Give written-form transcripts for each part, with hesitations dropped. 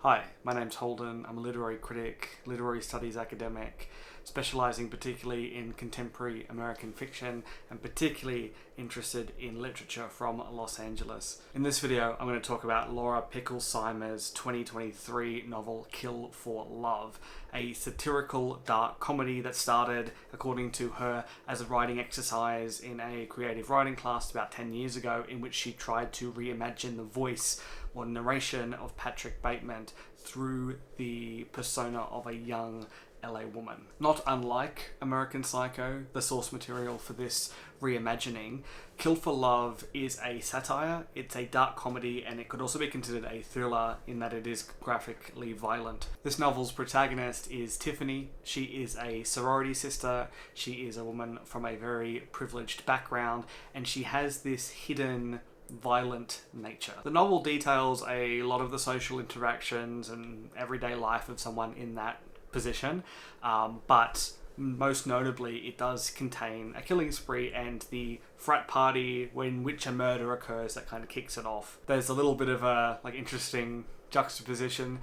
Hi, my name's Holden. I'm a literary critic, literary studies academic, specialising particularly in contemporary American fiction and particularly interested in literature from Los Angeles. In this video, I'm going to talk about Laura Picklesimer's 2023 novel Kill for Love, a satirical dark comedy that started, according to her, as a writing exercise in a creative writing class about 10 years ago, in which she tried to reimagine the voice or narration of Patrick Bateman through the persona of a young LA woman. Not unlike American Psycho, the source material for this reimagining, Kill for Love is a satire, it's a dark comedy, and it could also be considered a thriller in that it is graphically violent. This novel's protagonist is Tiffany. She is a sorority sister, she is a woman from a very privileged background, and she has this hidden violent nature. The novel details a lot of the social interactions and everyday life of someone in that position, but most notably it does contain a killing spree and the frat party in which a murder occurs that kind of kicks it off. There's a little bit of a interesting juxtaposition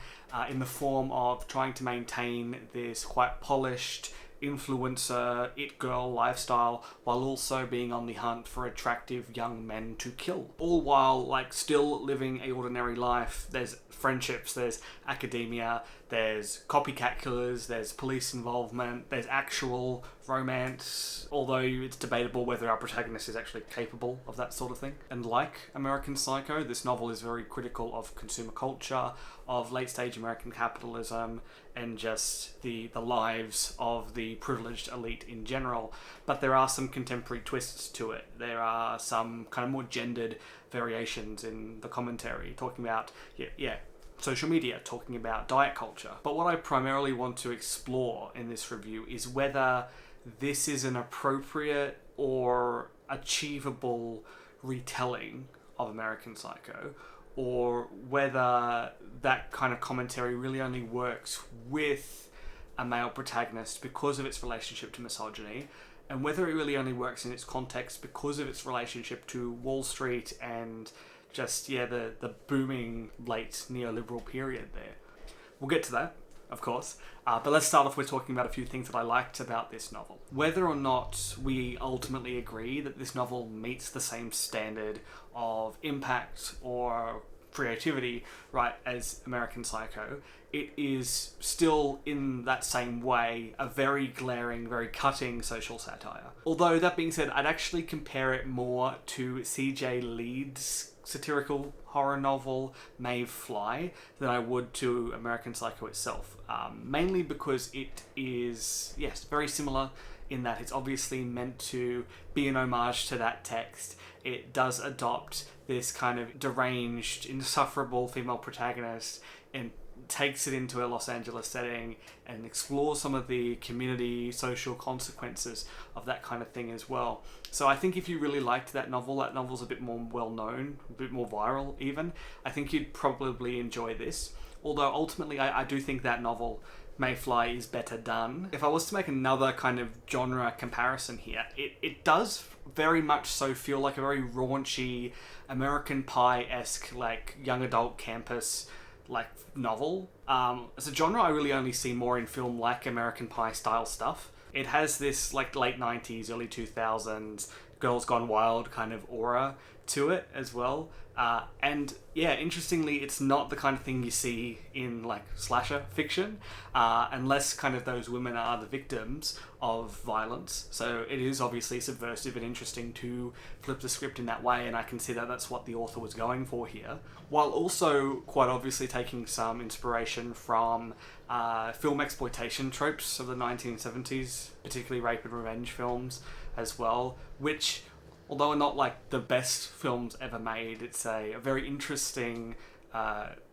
in the form of trying to maintain this quite polished influencer, it girl lifestyle while also being on the hunt for attractive young men to kill. All while still living a ordinary life. There's friendships, there's academia, there's copycat killers, there's police involvement, there's actual romance, although it's debatable whether our protagonist is actually capable of that sort of thing. And like American Psycho, this novel is very critical of consumer culture, of late-stage American capitalism, and just the lives of the privileged elite in general. But there are some contemporary twists to it. There are some kind of more gendered variations in the commentary, talking about, social media, talking about diet culture. But what I primarily want to explore in this review is whether this is an appropriate or achievable retelling of American Psycho, or whether that kind of commentary really only works with a male protagonist because of its relationship to misogyny, and whether it really only works in its context because of its relationship to Wall Street and just, the booming late neoliberal period there. We'll get to that, of course, but let's start off with talking about a few things that I liked about this novel. Whether or not we ultimately agree that this novel meets the same standard of impact or creativity, right, as American Psycho, it is still in that same way a very glaring, very cutting social satire. Although, that being said, I'd actually compare it more to C.J. Leede's satirical horror novel Maeve Fly than I would to American Psycho itself. Mainly because it is, very similar in that it's obviously meant to be an homage to that text. It does adopt this kind of deranged, insufferable female protagonist and takes it into a Los Angeles setting and explores some of the community social consequences of that kind of thing as well. So I think if you really liked that novel's a bit more well-known, a bit more viral even, I think you'd probably enjoy this. Although ultimately I do think that novel, Maeve Fly, is better done. If I was to make another kind of genre comparison here, it does very much so feel like a very raunchy American Pie-esque young adult campus novel. As a genre I really only see more in film like American Pie style stuff. It has this late 90s, early 2000s Girls Gone Wild kind of aura to it as well. And interestingly, it's not the kind of thing you see in slasher fiction, unless kind of those women are the victims of violence. So it is obviously subversive and interesting to flip the script in that way, and I can see that that's what the author was going for here, while also quite obviously taking some inspiration from film exploitation tropes of the 1970s, particularly rape and revenge films as well, which, although are not the best films ever made, it's a very interesting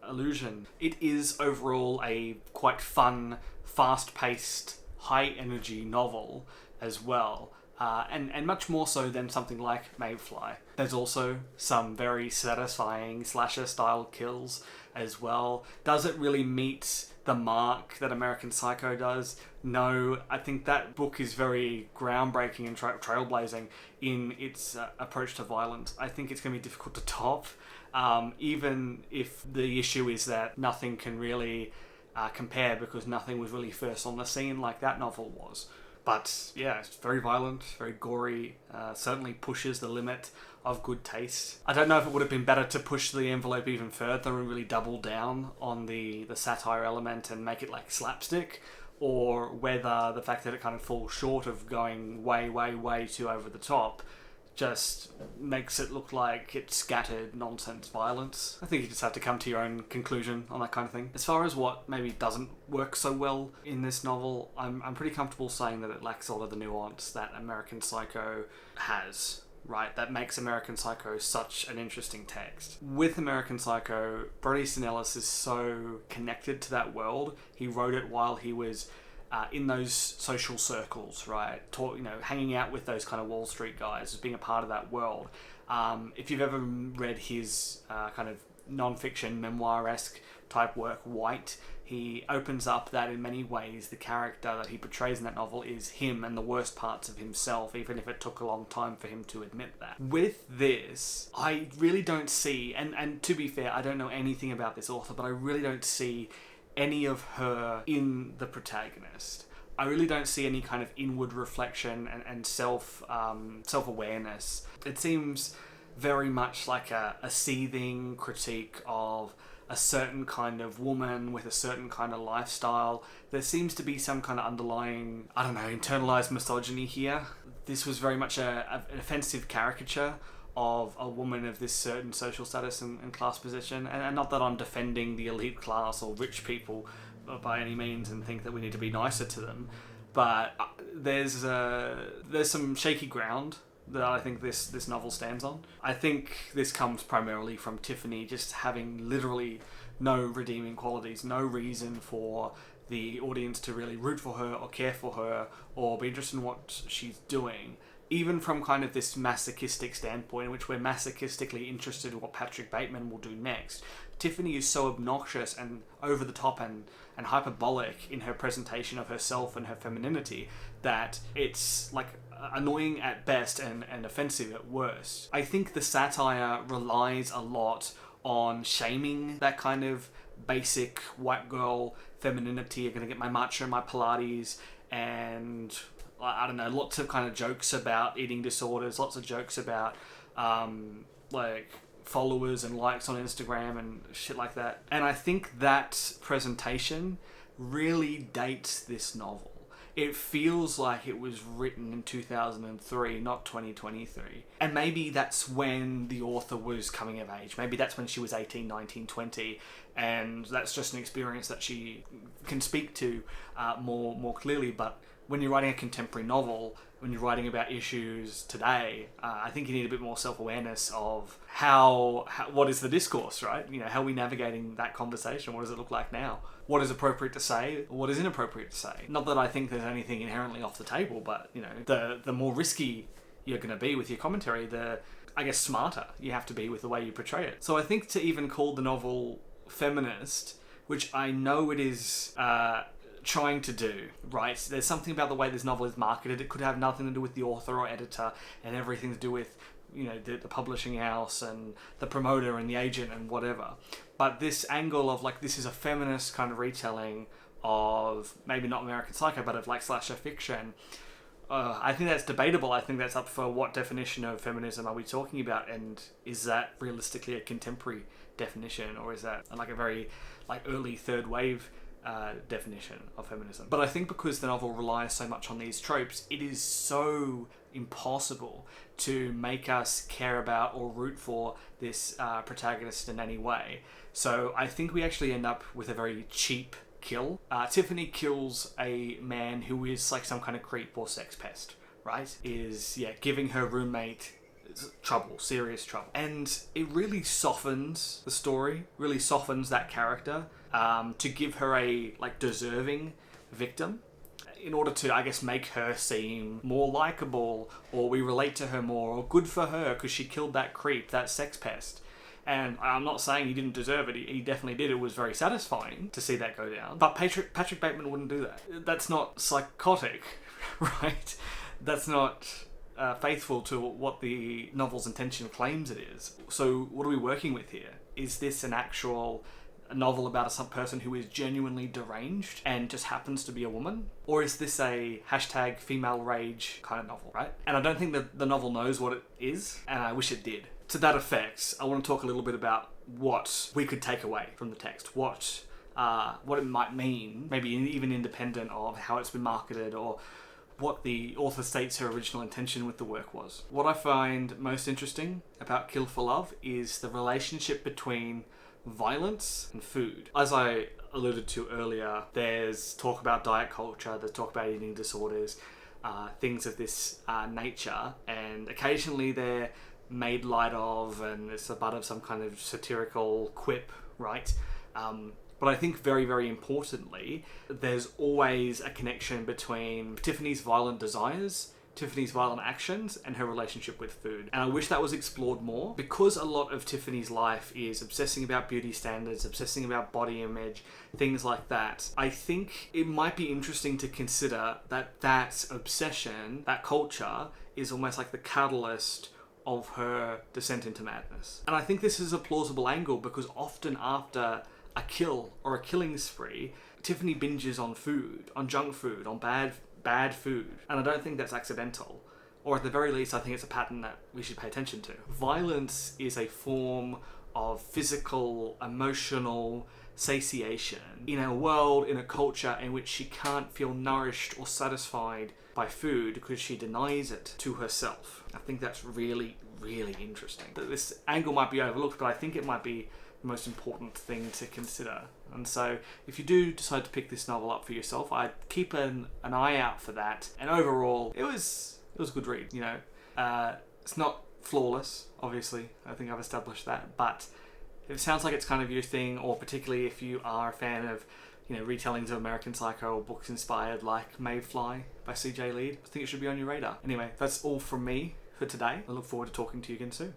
illusion. It is overall a quite fun, fast-paced, high-energy novel as well, and much more so than something like Maeve Fly. There's also some very satisfying slasher-style kills as well. Does it really meet the mark that American Psycho does? No, I think that book is very groundbreaking and trailblazing in its approach to violence. I think it's going to be difficult to top even if the issue is that nothing can really compare because nothing was really first on the scene like that novel was. But yeah, it's very violent, very gory, certainly pushes the limit of good taste. I don't know if it would have been better to push the envelope even further and really double down on the satire element and make it like slapstick, or whether the fact that it kind of falls short of going way too over the top just makes it look like it's scattered nonsense violence. I think you just have to come to your own conclusion on that kind of thing. As far as what maybe doesn't work so well in this novel, I'm pretty comfortable saying that it lacks a lot of the nuance that American Psycho has. Right, that makes American Psycho such an interesting text. With American Psycho, Bret Easton Ellis is so connected to that world. He wrote it while he was in those social circles, right? Hanging out with those kind of Wall Street guys, being a part of that world. If you've ever read his kind of non-fiction memoir-esque type work, White, he opens up that in many ways the character that he portrays in that novel is him and the worst parts of himself, even if it took a long time for him to admit that. With this, I really don't see, and to be fair, I don't know anything about this author, but I really don't see any of her in the protagonist. I really don't see any kind of inward reflection and self-awareness. It seems very much like a seething critique of a certain kind of woman with a certain kind of lifestyle. There seems to be some kind of underlying, internalized misogyny here. This was very much an offensive caricature of a woman of this certain social status and class position. And not that I'm defending the elite class or rich people by any means and think that we need to be nicer to them, but there's some shaky ground that I think this novel stands on. I think this comes primarily from Tiffany just having literally no redeeming qualities, no reason for the audience to really root for her or care for her or be interested in what she's doing. Even from kind of this masochistic standpoint in which we're masochistically interested in what Patrick Bateman will do next, Tiffany is so obnoxious and over the top and hyperbolic in her presentation of herself and her femininity that it's like annoying at best and offensive at worst. I think the satire relies a lot on shaming that kind of basic white girl femininity. You're going to get my macho, my Pilates, and I don't know, lots of kind of jokes about eating disorders, lots of jokes about like followers and likes on Instagram and shit like that. And I think that presentation really dates this novel. It feels like it was written in 2003, not 2023. And maybe that's when the author was coming of age. Maybe that's when she was 18, 19, 20. And that's just an experience that she can speak to more clearly. But when you're writing a contemporary novel, when you're writing about issues today, I think you need a bit more self-awareness of what is the discourse, right? How are we navigating that conversation? What does it look like now? What is appropriate to say? What is inappropriate to say? Not that I think there's anything inherently off the table, but the more risky you're going to be with your commentary, the, I guess, smarter you have to be with the way you portray it. So I think to even call the novel feminist, which I know it is trying to do, right? There's something about the way this novel is marketed. It could have nothing to do with the author or editor and everything to do with the publishing house and the promoter and the agent and whatever. But this angle of like, this is a feminist kind of retelling of maybe not American Psycho, but of like slasher fiction. I think that's debatable. I think that's up for what definition of feminism are we talking about, and is that realistically a contemporary definition, or is that like a very like early third wave definition of feminism? But I think because the novel relies so much on these tropes, it is so impossible to make us care about or root for this protagonist in any way. So I think we actually end up with a very cheap kill. Tiffany kills a man who is like some kind of creep or sex pest, right? Is giving her roommate trouble, serious trouble. And it really softens the story, really softens that character, to give her a like deserving victim, in order to, I guess, make her seem more likable, or we relate to her more, or good for her because she killed that creep, that sex pest. And I'm not saying he didn't deserve it. He definitely did. It was very satisfying to see that go down. But Patrick Bateman wouldn't do that. That's not psychotic, right? That's not faithful to what the novel's intention claims it is. So what are we working with here? Is this an actual novel about some person who is genuinely deranged and just happens to be a woman? Or is this a hashtag female rage kind of novel, right? And I don't think that the novel knows what it is, and I wish it did. To that effect, I want to talk a little bit about what we could take away from the text, what it might mean, maybe even independent of how it's been marketed or what the author states her original intention with the work was. What I find most interesting about Kill for Love is the relationship between violence and food. As I alluded to earlier, there's talk about diet culture, there's talk about eating disorders, things of this nature, and occasionally they're made light of and it's a butt of some kind of satirical quip, right? But I think very, very importantly, there's always a connection between Tiffany's violent desires, Tiffany's violent actions, and her relationship with food. And I wish that was explored more, because a lot of Tiffany's life is obsessing about beauty standards, obsessing about body image, things like that. I think it might be interesting to consider that obsession, that culture, is almost like the catalyst of her descent into madness. And I think this is a plausible angle because often after a kill or a killing spree, Tiffany binges on food, on junk food, on bad food. And I don't think that's accidental. Or at the very least, I think it's a pattern that we should pay attention to. Violence is a form of physical, emotional satiation in a world, in a culture in which she can't feel nourished or satisfied by food because she denies it to herself. I think that's really, really interesting. This angle might be overlooked, but I think it might be the most important thing to consider. And so if you do decide to pick this novel up for yourself, I'd keep an eye out for that. And overall, it was a good read. It's not flawless, obviously. I think I've established that, but if it sounds like it's kind of your thing, or particularly if you are a fan of retellings of American Psycho or books inspired like Maeve Fly by C.J. Leede, I think it should be on your radar. Anyway, that's all from me for today. I look forward to talking to you again soon.